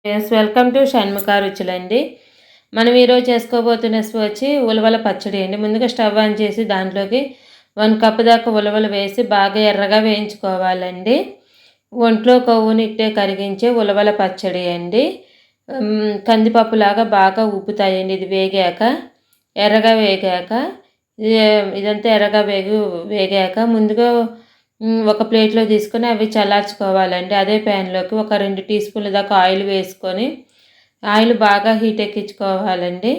Welcome to Shanmukha రుచులండి. మనం ఈరోజు చేసుకోబోతున్న వచ్చి ఉలవల పచ్చడి అండి. ముందుగా స్టవ్ ఆన్ చేసి దాంట్లోకి 1 కప్ దాకా ఉలవలు వేసి బాగా ఎర్రగా వేయించుకోవాలండి. ఒంట్లో కొవ్వుని ఇట్టే కరిగించే ఉలవల పచ్చడి అండి. కందిపప్పులాగా బాగా ఉబ్బుతాయండి ఇది వేగాక. ఎర్రగా వేగాక ఇదంతా ఎర్రగా వేగాక ముందుగా ఒక ప్లేట్లో తీసుకొని అవి చల్లార్చుకోవాలండి. అదే ప్యాన్లోకి ఒక 2 టీ స్పూన్ల దాకా ఆయిల్ వేసుకొని ఆయిల్ బాగా హీట్ ఎక్కించుకోవాలండి.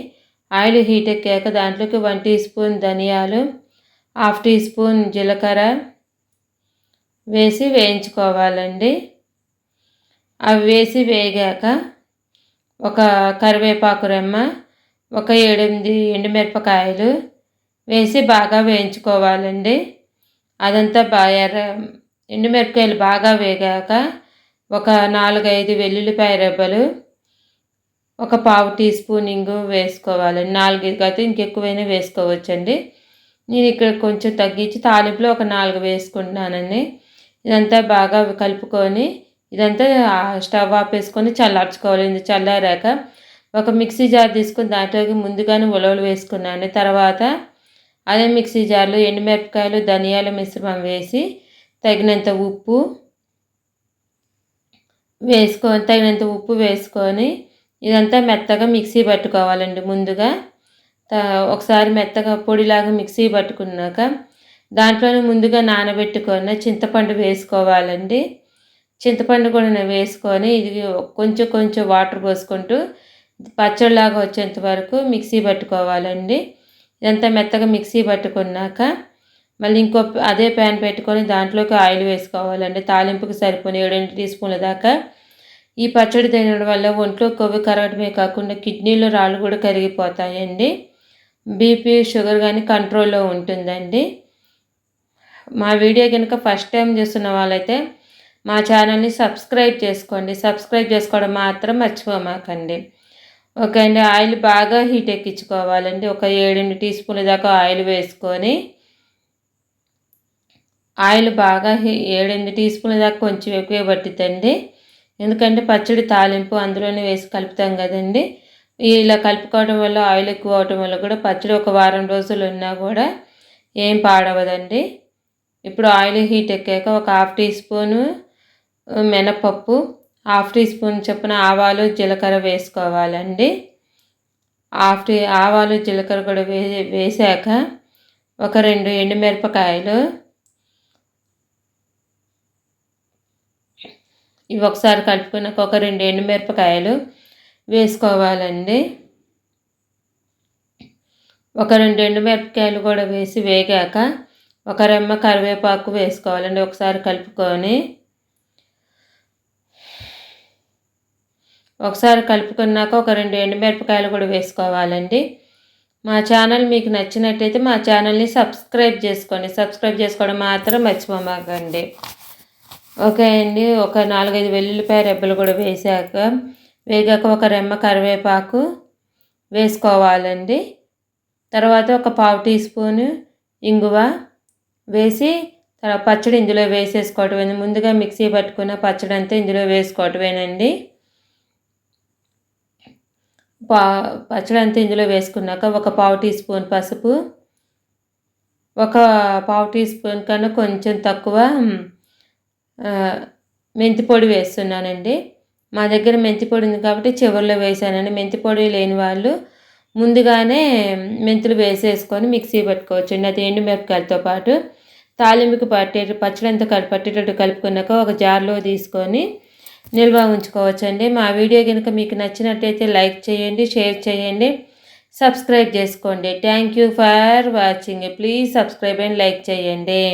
ఆయిల్ హీట్ ఎక్కాక దాంట్లోకి 1 టీ స్పూన్ ధనియాలు, 1/2 టీ స్పూన్ జీలకర్ర వేసి వేయించుకోవాలండి. అవి వేసి వేగాక ఒక కరివేపాకు రెమ్మ, ఒక 7-8 ఎండుమిరపకాయలు వేసి బాగా వేయించుకోవాలండి. అదంతా ఎండుమిరపకాయలు బాగా వేగాక ఒక 4-5 వెల్లుల్లిపాయ రెబ్బలు, ఒక 1/2 టీ స్పూన్ ఇంగు వేసుకోవాలండి. 4 కాదు ఇంకెక్కువైనా వేసుకోవచ్చండి. నేను ఇక్కడ కొంచెం తగ్గించి తాలింపులో ఒక 4 వేసుకుంటున్నానండి. ఇదంతా బాగా కలుపుకొని ఇదంతా స్టవ్ ఆపేసుకొని చల్లార్చుకోవాలి. ఇది చల్లారాక ఒక మిక్సీ జార్ తీసుకొని దాంట్లోకి ముందుగానే ఉలవలు వేసుకున్నాను. తర్వాత అదే మిక్సీ జార్లో ఎండుమిరపకాయలు, ధనియాల మిశ్రమం వేసి తగినంత ఉప్పు వేసుకొని ఇదంతా మెత్తగా మిక్సీ పట్టుకోవాలండి. ముందుగా ఒకసారి మెత్తగా పొడిలాగా మిక్సీ పట్టుకున్నాక దాంట్లోనే ముందుగా నానబెట్టుకొని చింతపండు వేసుకోవాలండి. చింతపండు కూడా వేసుకొని ఇది కొంచెం వాటర్ పోసుకుంటూ పచ్చడిలాగా వచ్చేంత వరకు మిక్సీ పట్టుకోవాలండి. ఇదంతా మెత్తగా మిక్సీ పట్టుకున్నాక మళ్ళీ అదే ప్యాన్ పెట్టుకొని దాంట్లోకి ఆయిల్ వేసుకోవాలండి. తాలింపుకి సరిపోని 7-8 టీ స్పూన్ల దాకా. ఈ పచ్చడి తినడం వల్ల ఒంట్లో కొవ్వు కరగడమే కాకుండా కిడ్నీలో రాళ్ళు కూడా కరిగిపోతాయండి. బీపీ, షుగర్ కానీ కంట్రోల్లో ఉంటుందండి. మా వీడియో కనుక ఫస్ట్ టైం చూస్తున్న వాళ్ళైతే మా ఛానల్ని సబ్స్క్రైబ్ చేసుకోండి. సబ్స్క్రైబ్ చేసుకోవడం మాత్రం మర్చిపోమాకండి. ఓకే అండి. ఆయిల్ బాగా హీట్ ఎక్కించుకోవాలండి. ఒక 7-8 టీ స్పూన్ల దాకా ఆయిల్ వేసుకొని ఆయిల్ బాగా 7-8 టీ స్పూన్ల దాకా కొంచెం ఎక్కువే పట్టిద్దండి. ఎందుకంటే పచ్చడి తాలింపు అందులోనే వేసి కలుపుతాం కదండి. ఇలా కలుపుకోవడం వల్ల ఆయిల్ ఎక్కువ అవడం వల్ల కూడా పచ్చడి ఒక వారం రోజులు ఉన్నా కూడా ఏం పాడవదండి. ఇప్పుడు ఆయిల్ హీట్ ఎక్కాక ఒక 1/2 టీ స్పూను మినపప్పు, 1/2 టీ స్పూన్ చొప్పున ఆవాలు, జీలకర్ర వేసుకోవాలండి. ఆవాలు, జీలకర్ర కూడా వేసాక ఒక 2 ఎండుమిరపకాయలు ఇవి ఒకసారి కలుపుకున్నాక ఒక 2 ఎండుమిరపకాయలు వేసుకోవాలండి. ఒక 2 ఎండుమిరపకాయలు కూడా వేసి వేగాక ఒక రెమ్మ కరివేపాకు వేసుకోవాలండి. ఒకసారి కలుపుకొని కలుపుకున్నాక ఒక 2 ఎండుమిరపకాయలు కూడా వేసుకోవాలండి. మా ఛానల్ మీకు నచ్చినట్టయితే మా ఛానల్ని సబ్స్క్రైబ్ చేసుకోండి. సబ్స్క్రైబ్ చేసుకోవడం మాత్రం మర్చిపోమాకండి. ఓకే అండి. ఒక 4-5 వెల్లుల్లిపాయ రెబ్బలు కూడా వేగాక ఒక రెమ్మ కరివేపాకు వేసుకోవాలండి. తర్వాత ఒక 1/2 టీ స్పూను ఇంగువ వేసి పచ్చడి ఇందులో వేసేసుకోవటమేనండి. ముందుగా మిక్సీ పట్టుకున్న పచ్చడి అంతా ఇందులో వేసుకోవటమేనండి. పచ్చడి అంతా ఇందులో వేసుకున్నాక ఒక 1/2 టీ స్పూన్ పసుపు, ఒక 1/2 టీ స్పూన్ కన్నా కొంచెం తక్కువ మెంతి పొడి వేస్తున్నానండి. మా దగ్గర మెంతి పొడి ఉంది కాబట్టి చివరిలో వేసానండి. మెంతి పొడి లేని వాళ్ళు ముందుగానే మెంతులు వేసేసుకొని మిక్సీ పట్టుకోవచ్చండి. అది ఎండుమిరపకాయలతో పాటు తాలింపుకి పచ్చడి అంతా పట్టేటట్టు కలుపుకున్నాక ఒక జార్లో తీసుకొని నిల్వ ఉంచుకోవచ్చండి. మా వీడియో కనుక మీకు నచ్చినట్టయితే లైక్ చేయండి, షేర్ చేయండి, సబ్స్క్రైబ్ చేసుకోండి. Thank you for watching. Please subscribe and like చేయండి.